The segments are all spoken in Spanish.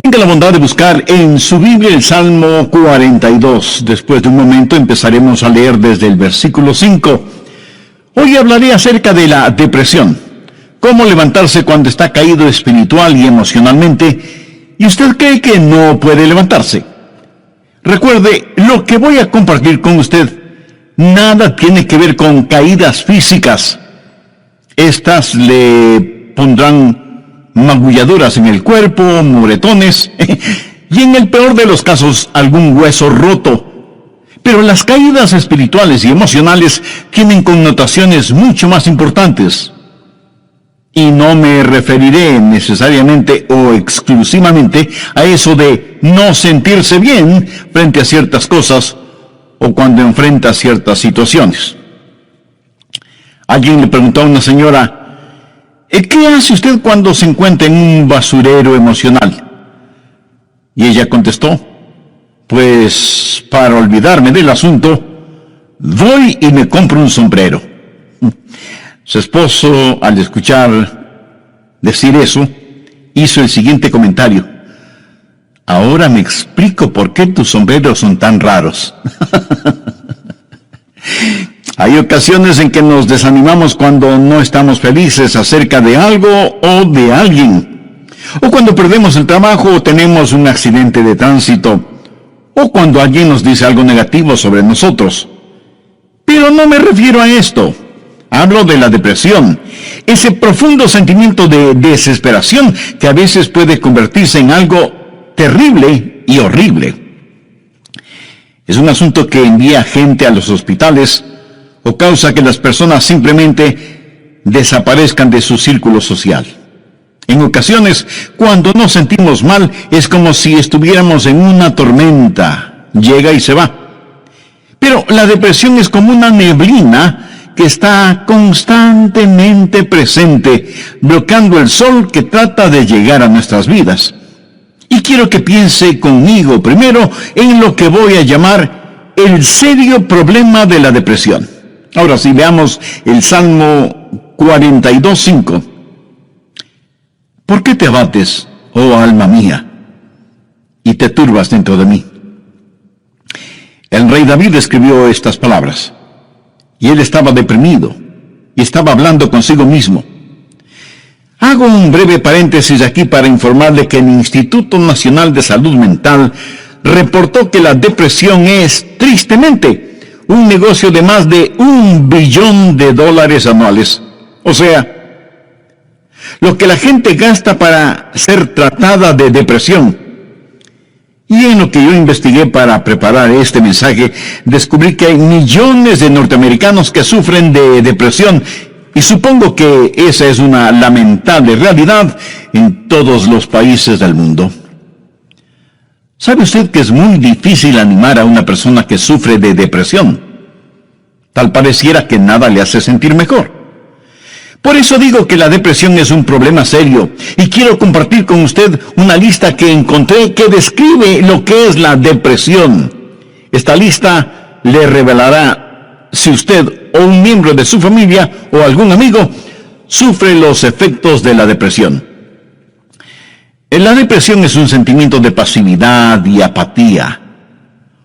Tenga la bondad de buscar en su Biblia el Salmo 42. Después de un momento empezaremos a leer desde el versículo 5. Hoy hablaré acerca de la depresión. Cómo levantarse cuando está caído espiritual y emocionalmente y usted cree que no puede levantarse. Recuerde, lo que voy a compartir con usted nada tiene que ver con caídas físicas. Estas le pondrán magulladuras en el cuerpo, moretones, y en el peor de los casos, algún hueso roto. Pero las caídas espirituales y emocionales tienen connotaciones mucho más importantes. Y no me referiré necesariamente o exclusivamente a eso de no sentirse bien frente a ciertas cosas o cuando enfrenta ciertas situaciones. Alguien le preguntó a una señora: ¿qué hace usted cuando se encuentra en un basurero emocional? Y ella contestó: pues para olvidarme del asunto, voy y me compro un sombrero. Su esposo, al escuchar decir eso, hizo el siguiente comentario: ahora me explico por qué tus sombreros son tan raros. Hay ocasiones en que nos desanimamos cuando no estamos felices acerca de algo o de alguien, o cuando perdemos el trabajo o tenemos un accidente de tránsito, o cuando alguien nos dice algo negativo sobre nosotros. Pero no me refiero a esto. Hablo de la depresión, ese profundo sentimiento de desesperación que a veces puede convertirse en algo terrible y horrible. Es un asunto que envía gente a los hospitales o causa que las personas simplemente desaparezcan de su círculo social. En ocasiones, cuando nos sentimos mal, es como si estuviéramos en una tormenta. Llega y se va. Pero la depresión es como una neblina que está constantemente presente, bloqueando el sol que trata de llegar a nuestras vidas. Y quiero que piense conmigo primero en lo que voy a llamar el serio problema de la depresión. Ahora sí, veamos el Salmo 42:5. ¿Por qué te abates, oh alma mía, y te turbas dentro de mí? El rey David escribió estas palabras, y él estaba deprimido, y estaba hablando consigo mismo. Hago un breve paréntesis aquí para informarle que el Instituto Nacional de Salud Mental reportó que la depresión es, tristemente, un negocio de más de $1 billón anuales. O sea, lo que la gente gasta para ser tratada de depresión. Y en lo que yo investigué para preparar este mensaje, descubrí que hay millones de norteamericanos que sufren de depresión. Y supongo que esa es una lamentable realidad en todos los países del mundo. ¿Sabe usted que es muy difícil animar a una persona que sufre de depresión? Tal pareciera que nada le hace sentir mejor. Por eso digo que la depresión es un problema serio, y quiero compartir con usted una lista que encontré que describe lo que es la depresión. Esta lista le revelará si usted o un miembro de su familia o algún amigo sufre los efectos de la depresión. La depresión es un sentimiento de pasividad y apatía,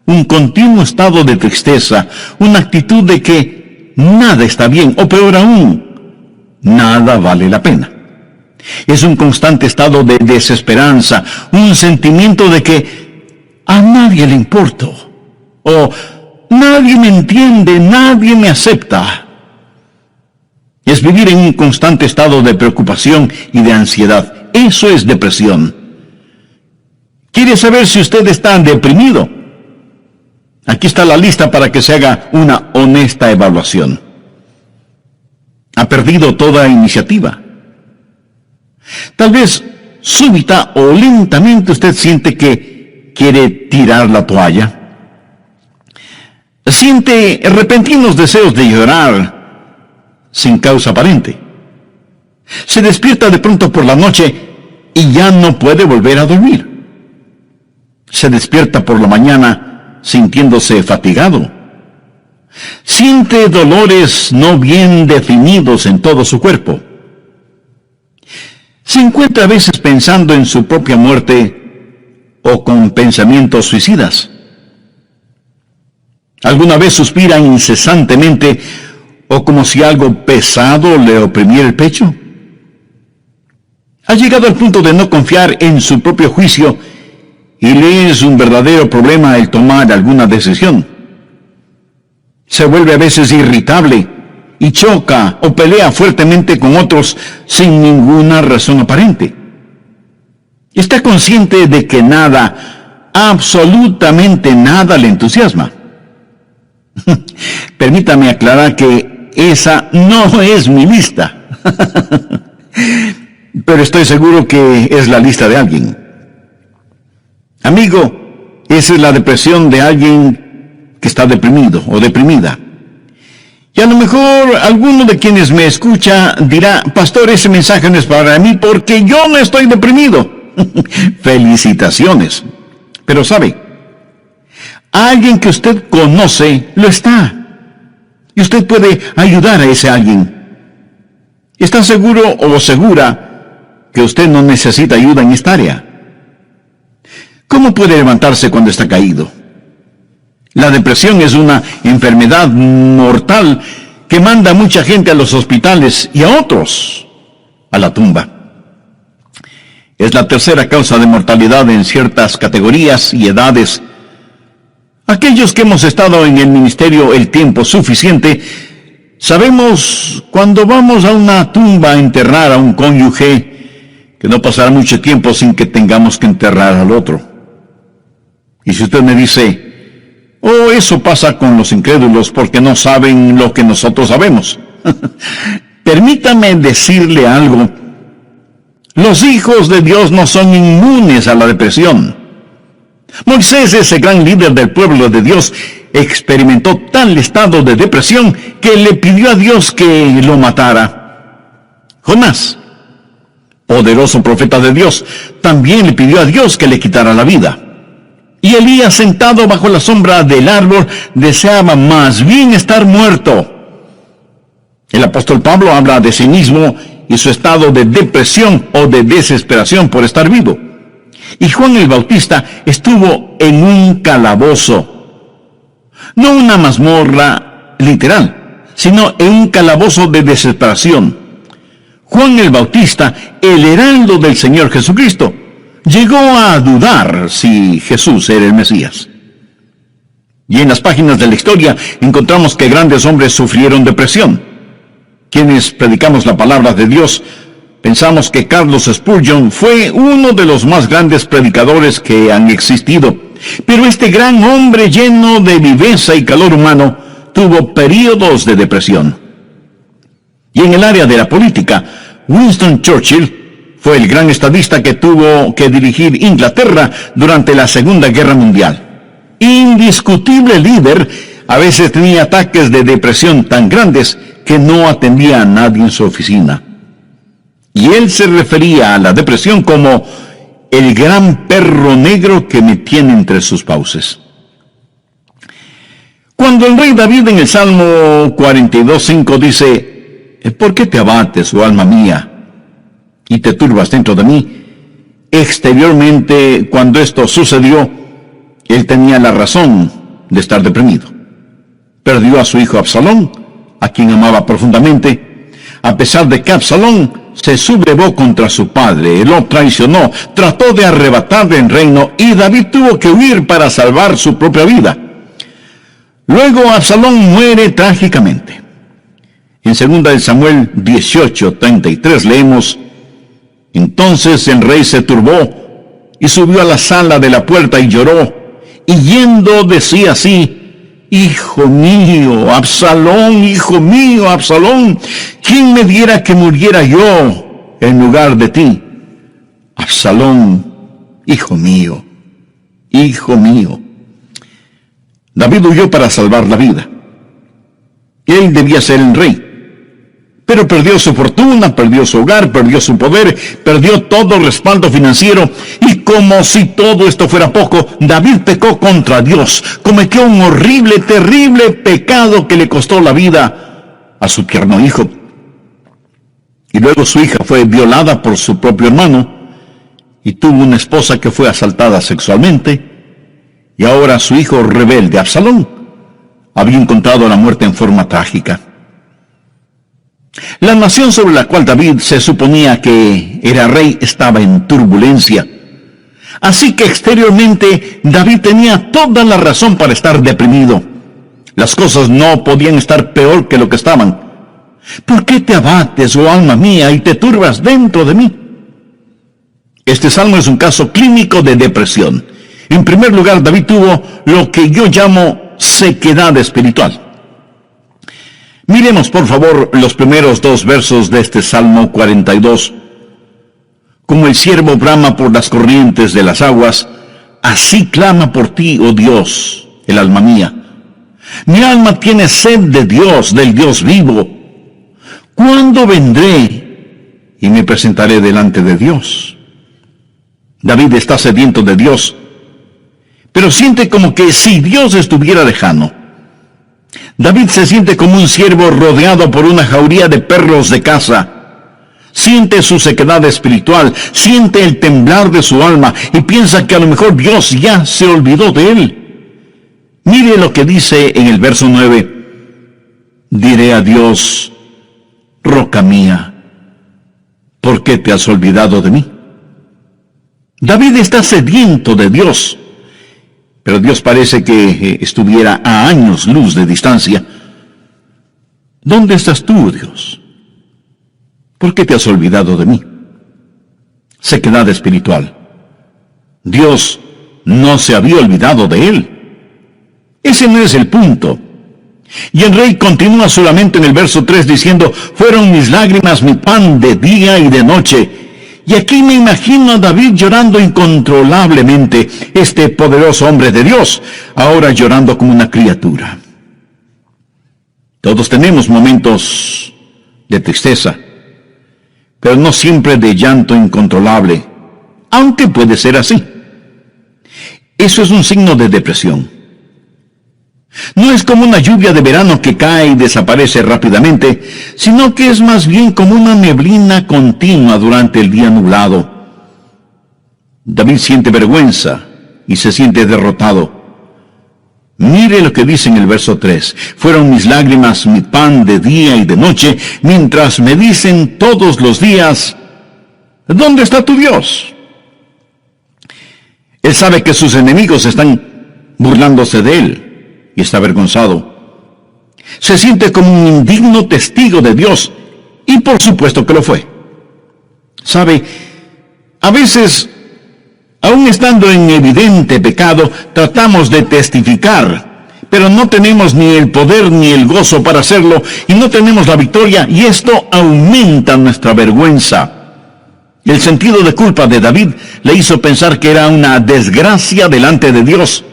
un continuo estado de tristeza, una actitud de que nada está bien, o peor aún, nada vale la pena. Es un constante estado de desesperanza, un sentimiento de que a nadie le importo, o nadie me entiende, nadie me acepta. Es vivir en un constante estado de preocupación y de ansiedad. Eso es depresión. ¿Quiere saber si usted está deprimido? Aquí está la lista para que se haga una honesta evaluación. ¿Ha perdido toda iniciativa? Tal vez súbita o lentamente usted siente que quiere tirar la toalla. Siente repentinos deseos de llorar sin causa aparente. Se despierta de pronto por la noche y ya no puede volver a dormir. Se despierta por la mañana sintiéndose fatigado. Siente dolores no bien definidos en todo su cuerpo. Se encuentra a veces pensando en su propia muerte o con pensamientos suicidas? ¿Alguna vez suspira incesantemente o como si algo pesado le oprimiera el pecho? ¿Ha llegado al punto de no confiar en su propio juicio y le es un verdadero problema el tomar alguna decisión? Se vuelve a veces irritable y choca o pelea fuertemente con otros sin ninguna razón aparente. Está consciente de que nada, absolutamente nada le entusiasma. Permítame aclarar que esa no es mi lista. Pero estoy seguro que es la lista de alguien. Amigo, esa es la depresión de alguien que está deprimido o deprimida. Y a lo mejor alguno de quienes me escucha dirá: pastor, ese mensaje no es para mí porque yo no estoy deprimido. Felicitaciones. Pero sabe, alguien que usted conoce lo está. Y usted puede ayudar a ese alguien. ¿Está seguro o segura que usted no necesita ayuda en esta área? ¿Cómo puede levantarse cuando está caído? La depresión es una enfermedad mortal que manda a mucha gente a los hospitales y a otros a la tumba. Es la tercera causa de mortalidad en ciertas categorías y edades. Aquellos que hemos estado en el ministerio el tiempo suficiente, sabemos cuando vamos a una tumba a enterrar a un cónyuge que no pasará mucho tiempo sin que tengamos que enterrar al otro. Y si usted me dice: oh, eso pasa con los incrédulos porque no saben lo que nosotros sabemos. Permítame decirle algo. Los hijos de Dios no son inmunes a la depresión. Moisés, ese gran líder del pueblo de Dios, experimentó tal estado de depresión que le pidió a Dios que lo matara. Jonás, poderoso profeta de Dios, también le pidió a Dios que le quitara la vida. Y Elías, sentado bajo la sombra del árbol, deseaba más bien estar muerto. El apóstol Pablo habla de sí mismo y su estado de depresión o de desesperación por estar vivo. Y Juan el Bautista estuvo en un calabozo. No una mazmorra literal, sino en un calabozo de desesperación. Juan el Bautista, el heraldo del Señor Jesucristo, llegó a dudar si Jesús era el Mesías. Y en las páginas de la historia encontramos que grandes hombres sufrieron depresión. Quienes predicamos la palabra de Dios, pensamos que Carlos Spurgeon fue uno de los más grandes predicadores que han existido. Pero este gran hombre lleno de viveza y calor humano tuvo períodos de depresión. Y en el área de la política, Winston Churchill fue el gran estadista que tuvo que dirigir Inglaterra durante la Segunda Guerra Mundial. Indiscutible líder, a veces tenía ataques de depresión tan grandes que no atendía a nadie en su oficina. Y él se refería a la depresión como el gran perro negro que me tiene entre sus fauces. Cuando el rey David en el Salmo 42:5 dice: ¿por qué te abates, oh alma mía, y te turbas dentro de mí? Exteriormente, cuando esto sucedió, él tenía la razón de estar deprimido. Perdió a su hijo Absalón, a quien amaba profundamente, a pesar de que Absalón se sublevó contra su padre, lo traicionó, trató de arrebatarle el reino y David tuvo que huir para salvar su propia vida. Luego Absalón muere trágicamente. En 2 Samuel 18:33 leemos: entonces el rey se turbó y subió a la sala de la puerta y lloró, y yendo decía así: hijo mío, Absalón, hijo mío, Absalón, ¿quién me diera que muriera yo en lugar de ti? Absalón, hijo mío, hijo mío. David huyó para salvar la vida. Él debía ser el rey, pero perdió su fortuna, perdió su hogar, perdió su poder, perdió todo respaldo financiero, y como si todo esto fuera poco, David pecó contra Dios, cometió un horrible, terrible pecado que le costó la vida a su tierno hijo. Y luego su hija fue violada por su propio hermano, y tuvo una esposa que fue asaltada sexualmente, y ahora su hijo rebelde, Absalón, había encontrado la muerte en forma trágica. La nación sobre la cual David se suponía que era rey estaba en turbulencia. Así que exteriormente David tenía toda la razón para estar deprimido. Las cosas no podían estar peor que lo que estaban. ¿Por qué te abates, oh alma mía, y te turbas dentro de mí? Este salmo es un caso clínico de depresión. En primer lugar, David tuvo lo que yo llamo sequedad espiritual. Miremos por favor los primeros 2 versos de este Salmo 42. Como el ciervo brama por las corrientes de las aguas, así clama por ti, oh Dios, el alma mía. Mi alma tiene sed de Dios, del Dios vivo. ¿Cuándo vendré y me presentaré delante de Dios? David está sediento de Dios, pero siente como que si Dios estuviera lejano. David se siente como un ciervo rodeado por una jauría de perros de caza. Siente su sequedad espiritual, siente el temblar de su alma y piensa que a lo mejor Dios ya se olvidó de él. Mire lo que dice en el verso 9. Diré a Dios, roca mía, ¿por qué te has olvidado de mí? David está sediento de Dios, pero Dios parece que estuviera a años luz de distancia. ¿Dónde estás tú, Dios? ¿Por qué te has olvidado de mí? Sequedad espiritual. Dios no se había olvidado de él. Ese no es el punto. Y el rey continúa su lamento en el verso 3 diciendo, fueron mis lágrimas mi pan de día y de noche. Y aquí me imagino a David llorando incontrolablemente, este poderoso hombre de Dios, ahora llorando como una criatura. Todos tenemos momentos de tristeza, pero no siempre de llanto incontrolable, aunque puede ser así. Eso es un signo de depresión. No es como una lluvia de verano que cae y desaparece rápidamente, sino que es más bien como una neblina continua durante el día nublado. David siente vergüenza y se siente derrotado. Mire lo que dice en el verso 3. Fueron mis lágrimas mi pan de día y de noche, mientras me dicen todos los días, ¿dónde está tu Dios? Él sabe que sus enemigos están burlándose de él y está avergonzado. Se siente como un indigno testigo de Dios, y por supuesto que lo fue. Sabe, a veces, aun estando en evidente pecado, tratamos de testificar, pero no tenemos ni el poder ni el gozo para hacerlo, y no tenemos la victoria, y esto aumenta nuestra vergüenza. El sentido de culpa de David le hizo pensar que era una desgracia delante de Dios.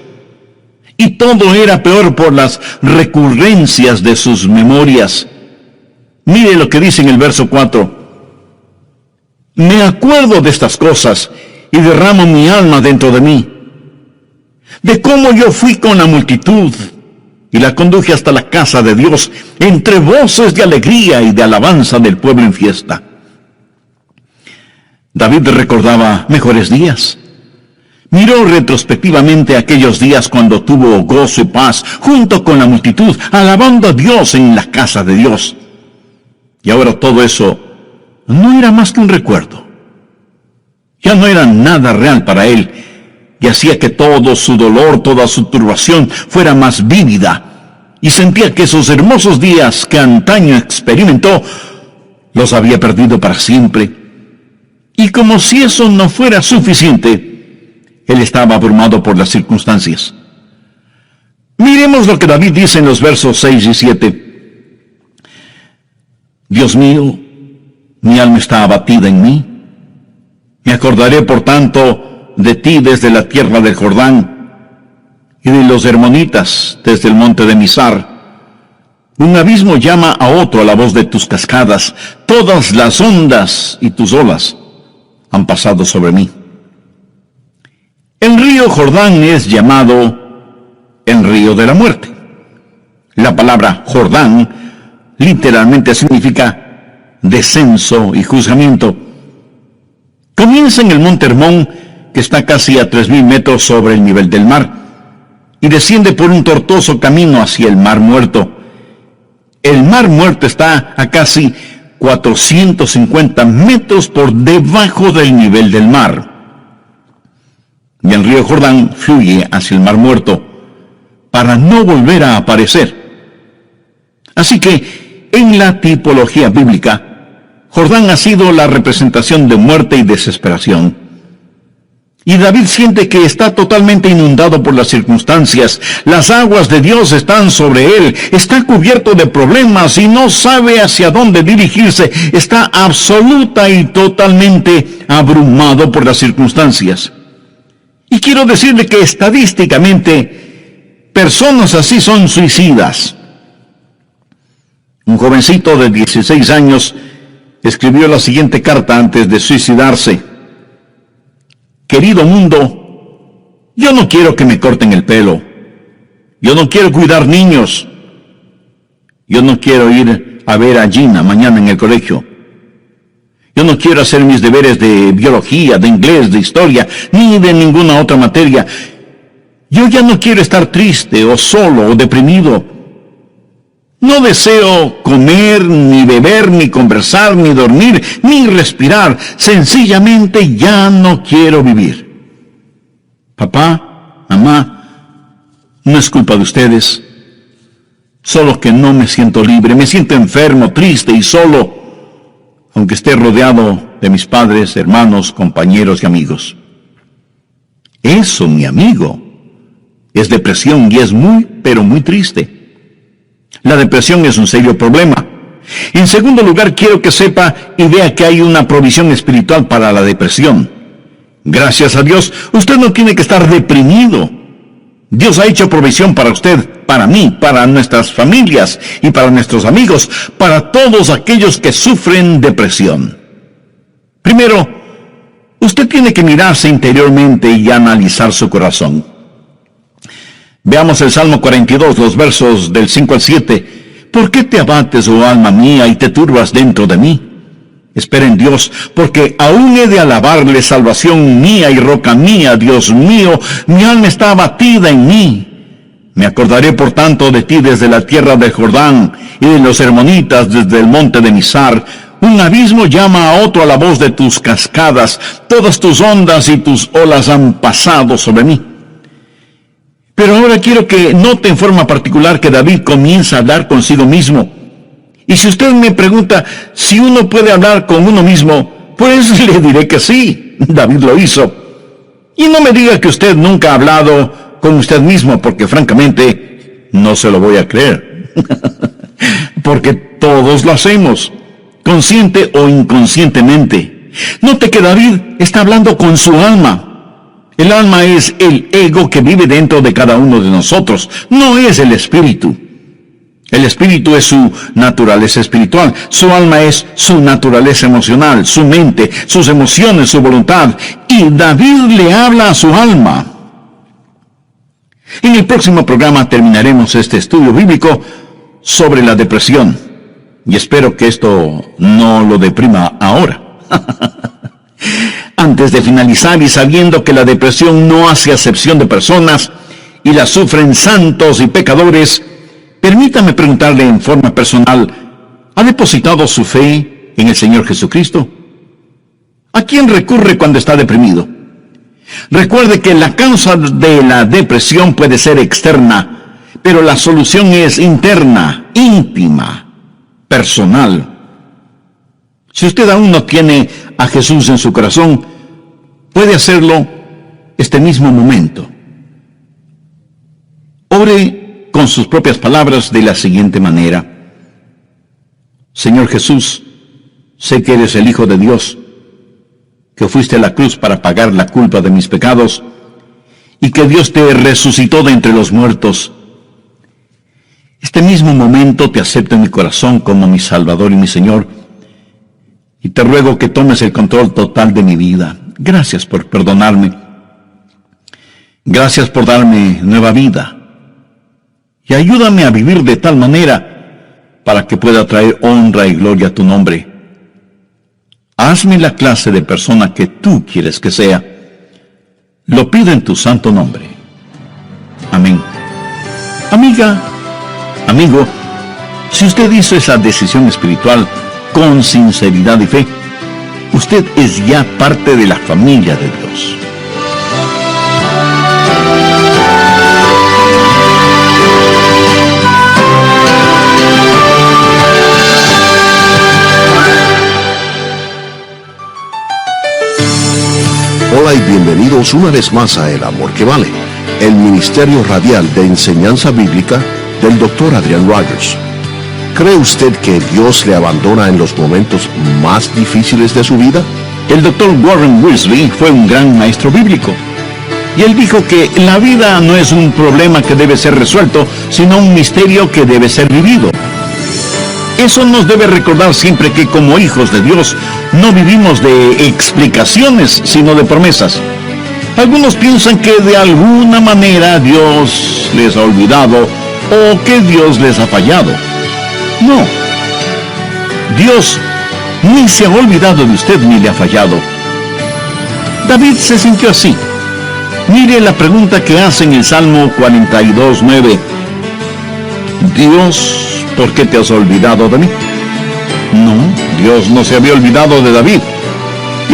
Y todo era peor por las recurrencias de sus memorias. Mire lo que dice en el verso 4. Me acuerdo de estas cosas y derramo mi alma dentro de mí. De cómo yo fui con la multitud y la conduje hasta la casa de Dios, entre voces de alegría y de alabanza del pueblo en fiesta. David recordaba mejores días. Miró retrospectivamente aquellos días cuando tuvo gozo y paz junto con la multitud, alabando a Dios en la casa de Dios. Y ahora todo eso no era más que un recuerdo. Ya no era nada real para él, y hacía que todo su dolor, toda su turbación fuera más vívida, y sentía que esos hermosos días que antaño experimentó, los había perdido para siempre. Y como si eso no fuera suficiente, él estaba abrumado por las circunstancias. Miremos lo que David dice en los versos 6 y 7. Dios mío, mi alma está abatida en mí. Me acordaré, por tanto, de ti desde la tierra del Jordán y de los hermonitas desde el monte de Mizar. Un abismo llama a otro a la voz de tus cascadas. Todas las ondas y tus olas han pasado sobre mí. El río Jordán es llamado el río de la muerte. La palabra Jordán literalmente significa descenso y juzgamiento. Comienza en el monte Hermón, que está casi a 3.000 metros sobre el nivel del mar, y desciende por un tortuoso camino hacia el Mar Muerto. El Mar Muerto está a casi 450 metros por debajo del nivel del mar. Y el río Jordán fluye hacia el Mar Muerto para no volver a aparecer. Así que, en la tipología bíblica, Jordán ha sido la representación de muerte y desesperación. Y David siente que está totalmente inundado por las circunstancias. Las aguas de Dios están sobre él. Está cubierto de problemas y no sabe hacia dónde dirigirse. Está absoluta y totalmente abrumado por las circunstancias. Y quiero decirle que estadísticamente, personas así son suicidas. Un jovencito de 16 años escribió la siguiente carta antes de suicidarse. Querido mundo, yo no quiero que me corten el pelo. Yo no quiero cuidar niños. Yo no quiero ir a ver a Gina mañana en el colegio. Yo no quiero hacer mis deberes de biología, de inglés, de historia, ni de ninguna otra materia. Yo ya no quiero estar triste o solo o deprimido. No deseo comer, ni beber, ni conversar, ni dormir, ni respirar. Sencillamente ya no quiero vivir. Papá, mamá, no es culpa de ustedes. Solo que no me siento libre, me siento enfermo, triste y solo, aunque esté rodeado de mis padres, hermanos, compañeros y amigos. Eso, mi amigo, es depresión y es muy, pero muy triste. La depresión es un serio problema. En segundo lugar, quiero que sepa y vea que hay una provisión espiritual para la depresión. Gracias a Dios, usted no tiene que estar deprimido. Dios ha hecho provisión para usted, para mí, para nuestras familias y para nuestros amigos, para todos aquellos que sufren depresión. Primero, usted tiene que mirarse interiormente y analizar su corazón. Veamos el Salmo 42, los versos del 5 al 7. ¿Por qué te abates, oh alma mía, y te turbas dentro de mí? Espera en Dios, porque aún he de alabarle, salvación mía y roca mía, Dios mío, mi alma está abatida en mí. Me acordaré por tanto de ti desde la tierra del Jordán, y de los hermonitas desde el monte de Mizar. Un abismo llama a otro a la voz de tus cascadas, todas tus ondas y tus olas han pasado sobre mí. Pero ahora quiero que note en forma particular que David comienza a hablar consigo mismo. Y si usted me pregunta si uno puede hablar con uno mismo, pues le diré que sí, David lo hizo. Y no me diga que usted nunca ha hablado con usted mismo, porque francamente no se lo voy a creer. Porque todos lo hacemos, consciente o inconscientemente. Note que David está hablando con su alma. El alma es el ego que vive dentro de cada uno de nosotros, no es el espíritu. El espíritu es su naturaleza espiritual, su alma es su naturaleza emocional, su mente, sus emociones, su voluntad. Y David le habla a su alma. En el próximo programa terminaremos este estudio bíblico sobre la depresión. Y espero que esto no lo deprima ahora. Antes de finalizar y sabiendo que la depresión no hace acepción de personas y la sufren santos y pecadores, permítame preguntarle en forma personal, ¿ha depositado su fe en el Señor Jesucristo? ¿A quién recurre cuando está deprimido? Recuerde que la causa de la depresión puede ser externa, pero la solución es interna, íntima, personal. Si usted aún no tiene a Jesús en su corazón, puede hacerlo este mismo momento. Ore con sus propias palabras de la siguiente manera. Señor Jesús, sé que eres el Hijo de Dios, que fuiste a la cruz para pagar la culpa de mis pecados, y que Dios te resucitó de entre los muertos. Este mismo momento te acepto en mi corazón como mi Salvador y mi Señor, y te ruego que tomes el control total de mi vida. Gracias por perdonarme. Gracias por darme nueva vida. Y ayúdame a vivir de tal manera para que pueda traer honra y gloria a tu nombre. Hazme la clase de persona que tú quieres que sea. Lo pido en tu santo nombre. Amén. Amiga, amigo, si usted hizo esa decisión espiritual con sinceridad y fe, usted es ya parte de la familia de Dios. Hola y bienvenidos una vez más a El Amor que Vale, el ministerio radial de enseñanza bíblica del Dr. Adrian Rogers. ¿Cree usted que Dios le abandona en los momentos más difíciles de su vida? El Dr. Warren Wiersbe fue un gran maestro bíblico. Y él dijo que la vida no es un problema que debe ser resuelto, sino un misterio que debe ser vivido. Eso nos debe recordar siempre que como hijos de Dios no vivimos de explicaciones, sino de promesas. Algunos piensan que de alguna manera Dios les ha olvidado o que Dios les ha fallado. No. Dios ni se ha olvidado de usted ni le ha fallado. David se sintió así. Mire la pregunta que hace en el Salmo 42:9. Dios, ¿por qué te has olvidado de mí? No, Dios no se había olvidado de David.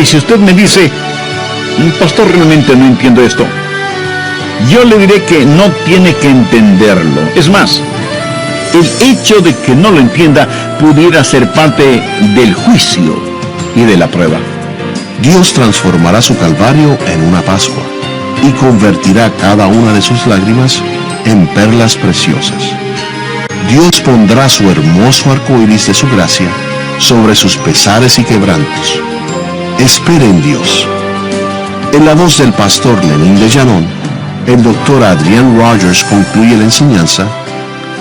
Y si usted me dice, pastor, realmente no entiendo esto, yo le diré que no tiene que entenderlo. Es más, el hecho de que no lo entienda pudiera ser parte del juicio y de la prueba. Dios transformará su calvario en una Pascua y convertirá cada una de sus lágrimas en perlas preciosas. Dios pondrá su hermoso arco iris de su gracia sobre sus pesares y quebrantos. Espere en Dios. En la voz del pastor Lenín de Llanón, el Dr. Adrian Rogers concluye la enseñanza: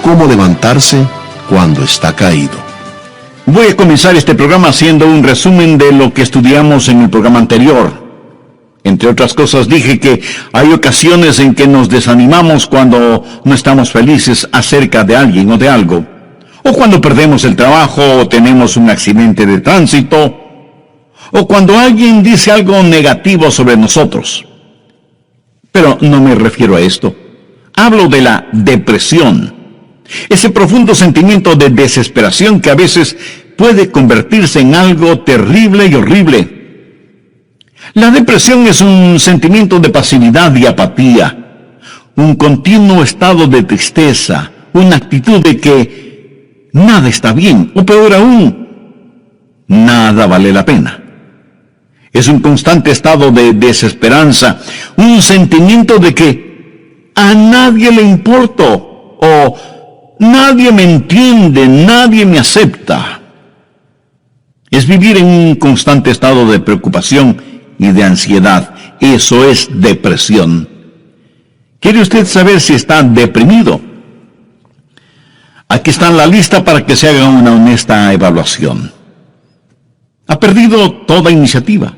cómo levantarse cuando está caído. Voy a comenzar este programa haciendo un resumen de lo que estudiamos en el programa anterior. Entre otras cosas, dije que hay ocasiones en que nos desanimamos cuando no estamos felices acerca de alguien o de algo, o cuando perdemos el trabajo o tenemos un accidente de tránsito, o cuando alguien dice algo negativo sobre nosotros. Pero no me refiero a esto. Hablo de la depresión, ese profundo sentimiento de desesperación que a veces puede convertirse en algo terrible y horrible. La depresión es un sentimiento de pasividad y apatía, un continuo estado de tristeza, una actitud de que nada está bien, o peor aún, nada vale la pena. Es un constante estado de desesperanza, un sentimiento de que a nadie le importo, o nadie me entiende, nadie me acepta. Es vivir en un constante estado de preocupación y de ansiedad. Eso es depresión. ¿Quiere usted saber si está deprimido? Aquí está la lista para que se haga una honesta evaluación. Ha perdido toda iniciativa.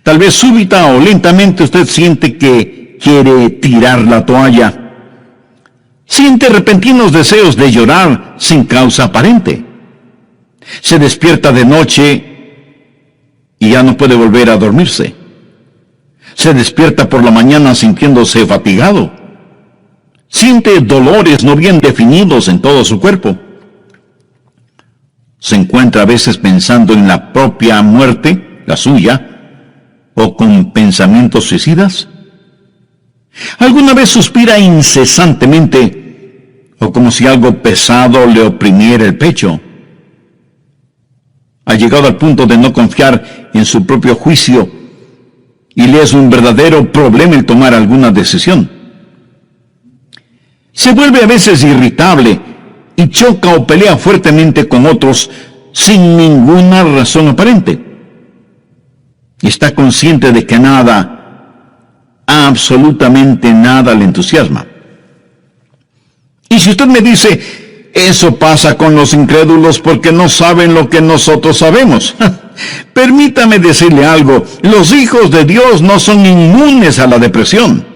Tal vez súbita o lentamente usted siente que quiere tirar la toalla. Siente repentinos deseos de llorar sin causa aparente. Se despierta de noche y ya no puede volver a dormirse. Se despierta por la mañana sintiéndose fatigado. Siente dolores no bien definidos en todo su cuerpo. Se encuentra a veces pensando en la propia muerte, la suya, o con pensamientos suicidas. ¿Alguna vez suspira incesantemente o como si algo pesado le oprimiera el pecho? Ha llegado al punto de no confiar en su propio juicio y le es un verdadero problema el tomar alguna decisión. Se vuelve a veces irritable y choca o pelea fuertemente con otros sin ninguna razón aparente. Está consciente de que nada, absolutamente nada le entusiasma. Y si usted me dice, eso pasa con los incrédulos porque no saben lo que nosotros sabemos. Permítame decirle algo, los hijos de Dios no son inmunes a la depresión.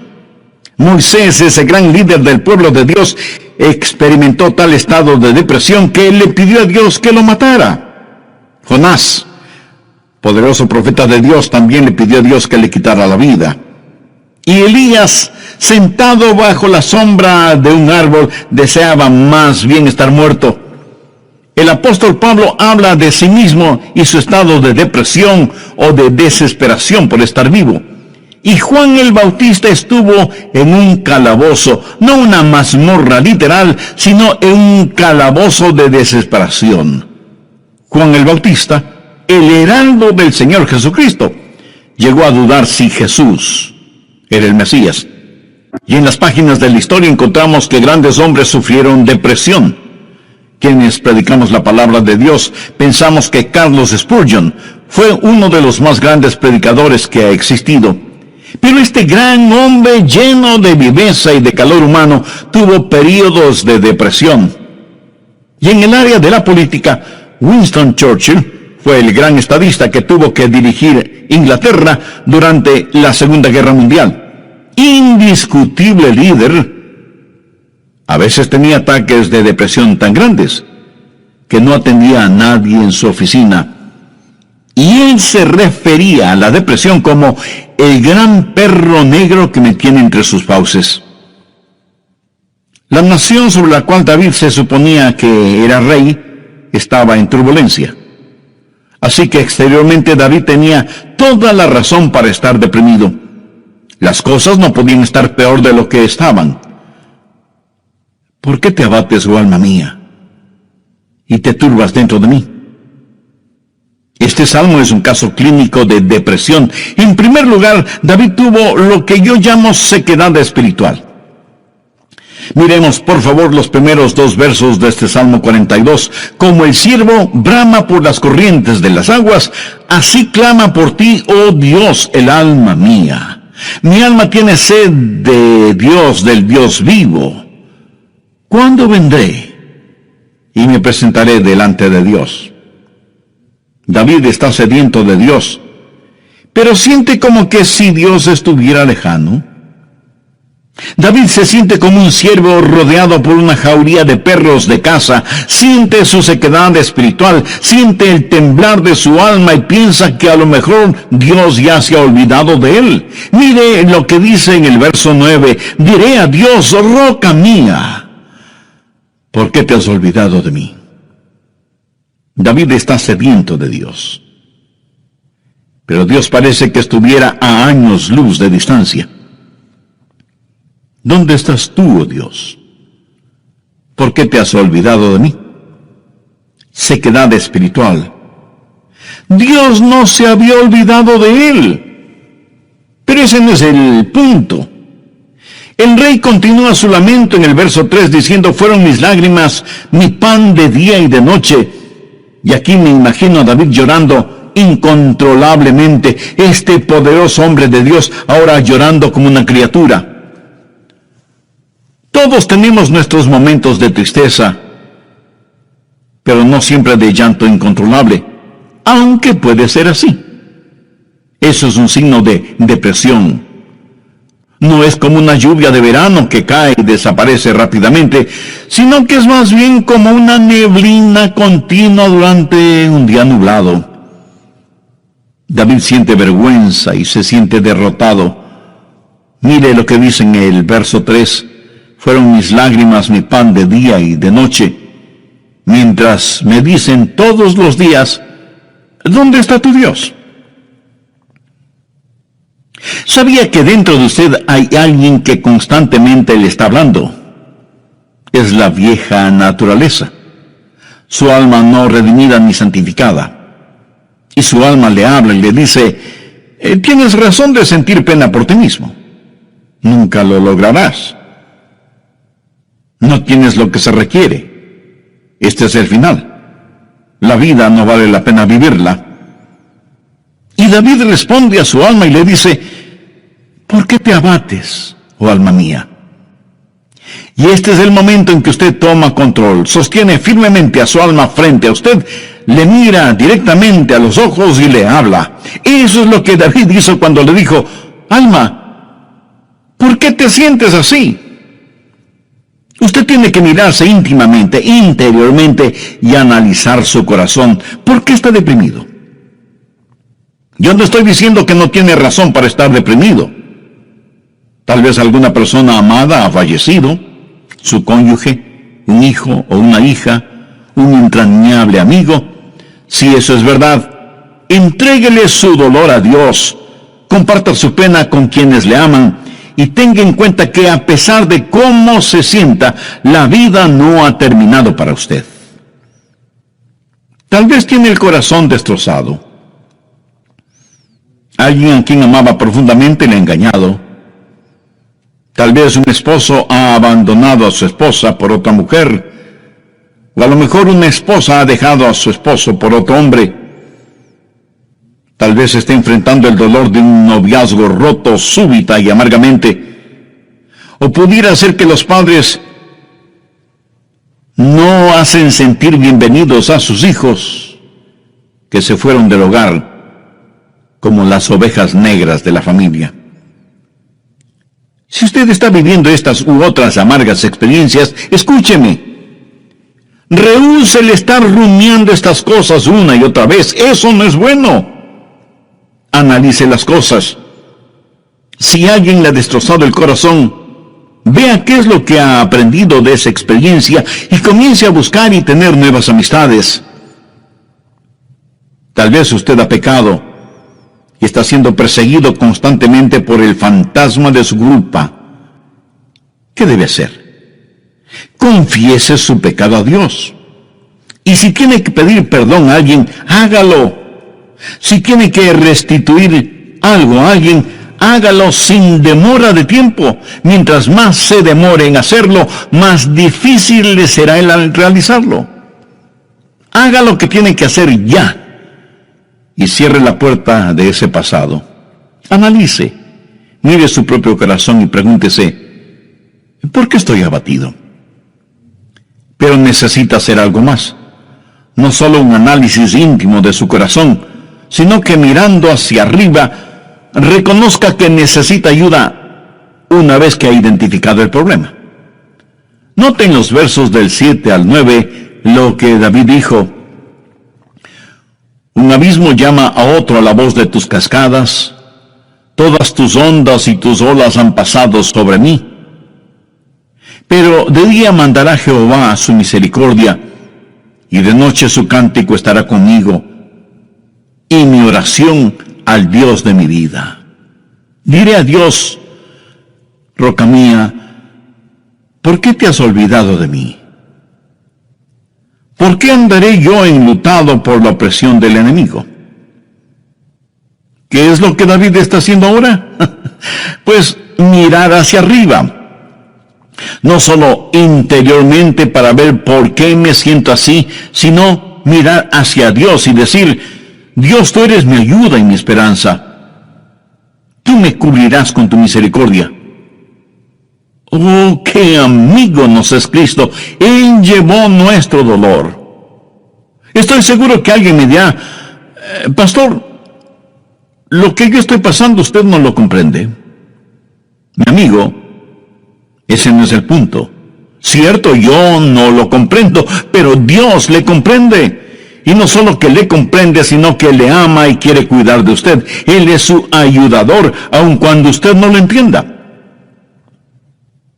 Moisés, ese gran líder del pueblo de Dios, experimentó tal estado de depresión que él le pidió a Dios que lo matara. Jonás, poderoso profeta de Dios, también le pidió a Dios que le quitara la vida. Y Elías, sentado bajo la sombra de un árbol, deseaba más bien estar muerto. El apóstol Pablo habla de sí mismo y su estado de depresión o de desesperación por estar vivo. Y Juan el Bautista estuvo en un calabozo, no una mazmorra literal, sino en un calabozo de desesperación. Juan el Bautista, el heraldo del Señor Jesucristo, llegó a dudar si Jesús era el Mesías. Y en las páginas de la historia encontramos que grandes hombres sufrieron depresión. Quienes predicamos la palabra de Dios pensamos que Carlos Spurgeon fue uno de los más grandes predicadores que ha existido. Pero este gran hombre lleno de viveza y de calor humano tuvo períodos de depresión. Y en el área de la política, Winston Churchill fue el gran estadista que tuvo que dirigir Inglaterra durante la Segunda Guerra Mundial. Indiscutible líder. A veces tenía ataques de depresión tan grandes que no atendía a nadie en su oficina. Y él se refería a la depresión como el gran perro negro que me tiene entre sus fauces. La nación sobre la cual David se suponía que era rey estaba en turbulencia. Así que exteriormente David tenía toda la razón para estar deprimido. Las cosas no podían estar peor de lo que estaban. ¿Por qué te abates, oh alma mía, y te turbas dentro de mí? Este salmo es un caso clínico de depresión. En primer lugar, David tuvo lo que yo llamo sequedad espiritual. Miremos, por favor, los primeros 2 versos de este Salmo 42. Como el ciervo brama por las corrientes de las aguas, así clama por ti, oh Dios, el alma mía. Mi alma tiene sed de Dios, del Dios vivo. ¿Cuándo vendré y me presentaré delante de Dios? David está sediento de Dios, pero siente como que si Dios estuviera lejano. David se siente como un ciervo rodeado por una jauría de perros de caza, siente su sequedad espiritual, siente el temblar de su alma y piensa que a lo mejor Dios ya se ha olvidado de él. Mire lo que dice en el verso 9, diré a Dios, roca mía, ¿por qué te has olvidado de mí? David está sediento de Dios, pero Dios parece que estuviera a años luz de distancia. ¿Dónde estás tú, oh Dios? ¿Por qué te has olvidado de mí? Sequedad espiritual. Dios no se había olvidado de él. Pero ese no es el punto. El rey continúa su lamento en el verso 3 diciendo, fueron mis lágrimas, mi pan de día y de noche. Y aquí me imagino a David llorando incontrolablemente, este poderoso hombre de Dios ahora llorando como una criatura. Todos tenemos nuestros momentos de tristeza, pero no siempre de llanto incontrolable, aunque puede ser así. Eso es un signo de depresión. No es como una lluvia de verano que cae y desaparece rápidamente, sino que es más bien como una neblina continua durante un día nublado. David siente vergüenza y se siente derrotado. Mire lo que dice en el verso 3. Fueron mis lágrimas mi pan de día y de noche, mientras me dicen todos los días, ¿dónde está tu Dios? ¿Sabía que dentro de usted hay alguien que constantemente le está hablando? Es la vieja naturaleza, su alma no redimida ni santificada. Y su alma le habla y le dice, tienes razón de sentir pena por ti mismo. Nunca lo lograrás. No tienes lo que se requiere. Este es el final. La vida no vale la pena vivirla. Y David responde a su alma y le dice, ¿por qué te abates, oh alma mía? Y este es el momento en que usted toma control, sostiene firmemente a su alma frente a usted, le mira directamente a los ojos y le habla. Eso es lo que David hizo cuando le dijo, alma, ¿por qué te sientes así? Usted tiene que mirarse íntimamente, interiormente y analizar su corazón. ¿Por qué está deprimido? Yo no estoy diciendo que no tiene razón para estar deprimido. Tal vez alguna persona amada ha fallecido, su cónyuge, un hijo o una hija, un entrañable amigo. Si eso es verdad, entréguele su dolor a Dios, comparta su pena con quienes le aman y tenga en cuenta que a pesar de cómo se sienta, la vida no ha terminado para usted. Tal vez tiene el corazón destrozado. Alguien a quien amaba profundamente le ha engañado. Tal vez un esposo ha abandonado a su esposa por otra mujer. O a lo mejor una esposa ha dejado a su esposo por otro hombre. Tal vez esté enfrentando el dolor de un noviazgo roto súbita y amargamente. O pudiera ser que los padres no hacen sentir bienvenidos a sus hijos que se fueron del hogar como las ovejas negras de la familia. Si usted está viviendo estas u otras amargas experiencias, escúcheme. Rehúse el estar rumiando estas cosas una y otra vez. Eso no es bueno. Analice las cosas. Si alguien le ha destrozado el corazón, vea qué es lo que ha aprendido de esa experiencia y comience a buscar y tener nuevas amistades. Tal vez usted ha pecado y está siendo perseguido constantemente por el fantasma de su culpa. ¿Qué debe hacer? Confiese su pecado a Dios. Y si tiene que pedir perdón a alguien, hágalo. Si tiene que restituir algo a alguien, hágalo sin demora de tiempo. Mientras más se demore en hacerlo, más difícil le será el realizarlo. Haga lo que tiene que hacer ya. Y cierre la puerta de ese pasado. Analice, mire su propio corazón y pregúntese, ¿por qué estoy abatido? Pero necesita hacer algo más. No solo un análisis íntimo de su corazón, sino que mirando hacia arriba, reconozca que necesita ayuda una vez que ha identificado el problema. Noten los versos del 7 al 9 lo que David dijo. Un abismo llama a otro a la voz de tus cascadas. Todas tus ondas y tus olas han pasado sobre mí. Pero de día mandará Jehová su misericordia, y de noche su cántico estará conmigo, y mi oración al Dios de mi vida. Diré a Dios, roca mía, ¿por qué te has olvidado de mí? ¿Por qué andaré yo enlutado por la opresión del enemigo? ¿Qué es lo que David está haciendo ahora? Pues mirar hacia arriba. No solo interiormente para ver por qué me siento así, sino mirar hacia Dios y decir, Dios, tú eres mi ayuda y mi esperanza. Tú me cubrirás con tu misericordia. Oh, qué amigo nos es Cristo. Él llevó nuestro dolor. Estoy seguro que alguien me dirá, pastor, lo que yo estoy pasando usted no lo comprende. Mi amigo, ese no es el punto. Cierto, yo no lo comprendo, pero Dios le comprende. Y no solo que le comprende, sino que le ama y quiere cuidar de usted. Él es su ayudador, aun cuando usted no lo entienda.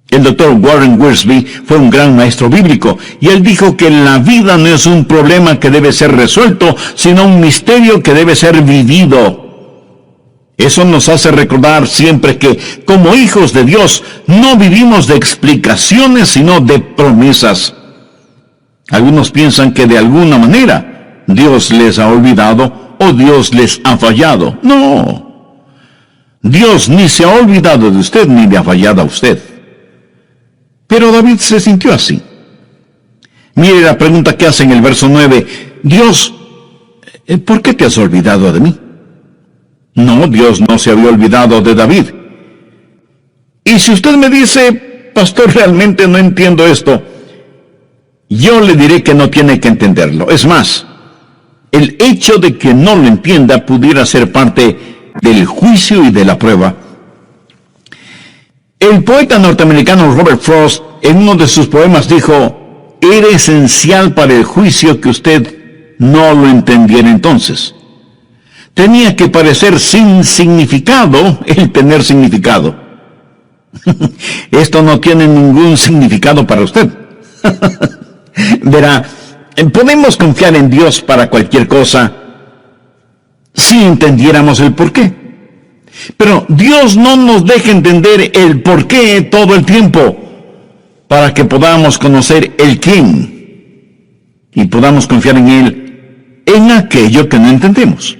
El doctor Warren Wiersbe fue un gran maestro bíblico, y él dijo que la vida no es un problema que debe ser resuelto, sino un misterio que debe ser vivido. Eso nos hace recordar siempre que, como hijos de Dios, no vivimos de explicaciones, sino de promesas. Algunos piensan que de alguna manera Dios les ha olvidado o Dios les ha fallado. No. Dios ni se ha olvidado de usted ni le ha fallado a usted. Pero David se sintió así. Mire la pregunta que hace en el verso 9. Dios, ¿por qué te has olvidado de mí? No, Dios no se había olvidado de David. Y si usted me dice, pastor, realmente no entiendo esto, yo le diré que no tiene que entenderlo. Es más, el hecho de que no lo entienda pudiera ser parte del juicio y de la prueba. El poeta norteamericano Robert Frost, en uno de sus poemas, dijo, era esencial para el juicio que usted no lo entendiera entonces. Tenía que parecer sin significado el tener significado. Esto no tiene ningún significado para usted. Verá, podemos confiar en Dios para cualquier cosa si entendiéramos el porqué. Pero Dios no nos deja entender el porqué todo el tiempo para que podamos conocer el quién y podamos confiar en Él en aquello que no entendemos.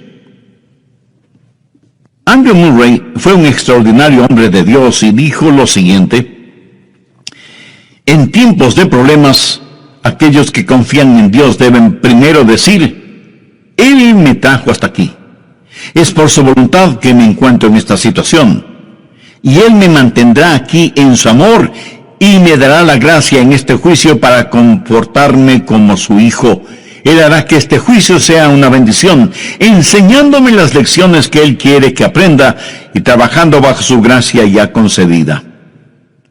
Andrew Murray fue un extraordinario hombre de Dios y dijo lo siguiente: en tiempos de problemas, aquellos que confían en Dios deben primero decir: Él me trajo hasta aquí. Es por su voluntad que me encuentro en esta situación. Y Él me mantendrá aquí en su amor y me dará la gracia en este juicio para comportarme como su hijo. Él hará que este juicio sea una bendición, enseñándome las lecciones que Él quiere que aprenda y trabajando bajo su gracia ya concedida.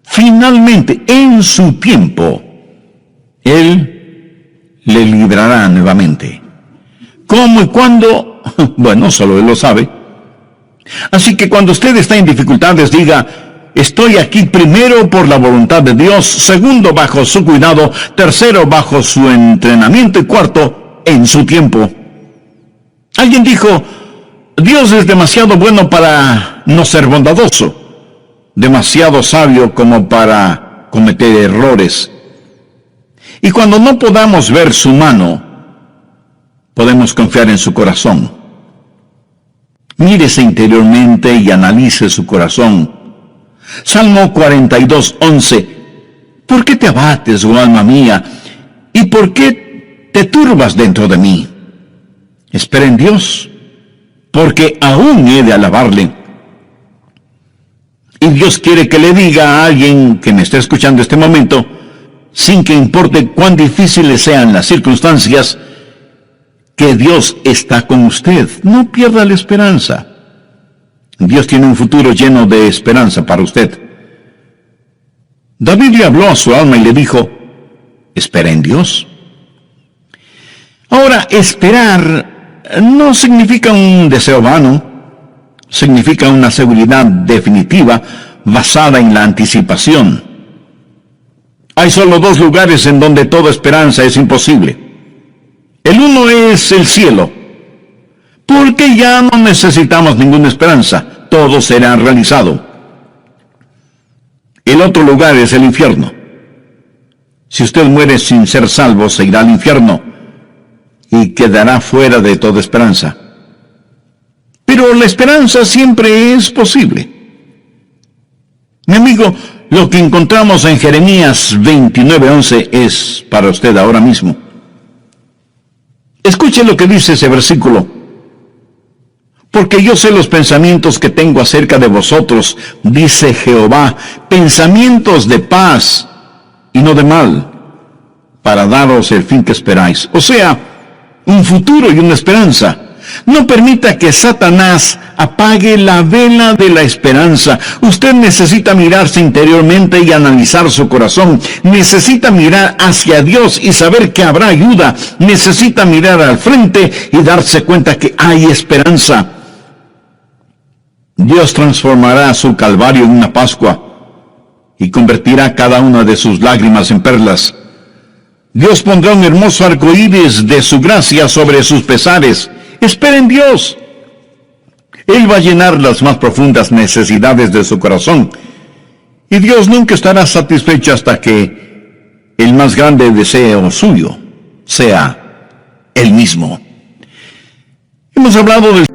Finalmente, en su tiempo, Él le librará nuevamente. ¿Cómo y cuándo? Bueno, solo Él lo sabe. Así que cuando usted está en dificultades, diga: estoy aquí primero por la voluntad de Dios, segundo bajo su cuidado, tercero bajo su entrenamiento y cuarto en su tiempo. Alguien dijo: Dios es demasiado bueno para no ser bondadoso, demasiado sabio como para cometer errores. Y cuando no podamos ver su mano, podemos confiar en su corazón. Mírese interiormente y analice su corazón. Salmo 42:11. ¿Por qué te abates, oh alma mía? ¿Y por qué te turbas dentro de mí? Espera en Dios, porque aún he de alabarle. Y Dios quiere que le diga a alguien que me esté escuchando este momento, sin que importe cuán difíciles sean las circunstancias, que Dios está con usted. No pierda la esperanza. Dios tiene un futuro lleno de esperanza para usted. David le habló a su alma y le dijo: espera en Dios. Ahora, esperar no significa un deseo vano, significa una seguridad definitiva basada en la anticipación. Hay solo dos lugares en donde toda esperanza es imposible. El uno es el cielo, porque ya no necesitamos ninguna esperanza, todo será realizado. El otro lugar es el infierno. Si usted muere sin ser salvo, se irá al infierno y quedará fuera de toda esperanza. Pero la esperanza siempre es posible. Mi amigo, lo que encontramos en Jeremías 29:11 es para usted ahora mismo. Escuche lo que dice ese versículo. Porque yo sé los pensamientos que tengo acerca de vosotros, dice Jehová, pensamientos de paz y no de mal, para daros el fin que esperáis. O sea, un futuro y una esperanza. No permita que Satanás apague la vela de la esperanza. Usted necesita mirarse interiormente y analizar su corazón. Necesita mirar hacia Dios y saber que habrá ayuda. Necesita mirar al frente y darse cuenta que hay esperanza. Dios transformará su calvario en una Pascua y convertirá cada una de sus lágrimas en perlas. Dios pondrá un hermoso arcoíris de su gracia sobre sus pesares. Espera en Dios. Él va a llenar las más profundas necesidades de su corazón. Y Dios nunca estará satisfecho hasta que el más grande deseo suyo sea Él mismo. Hemos hablado del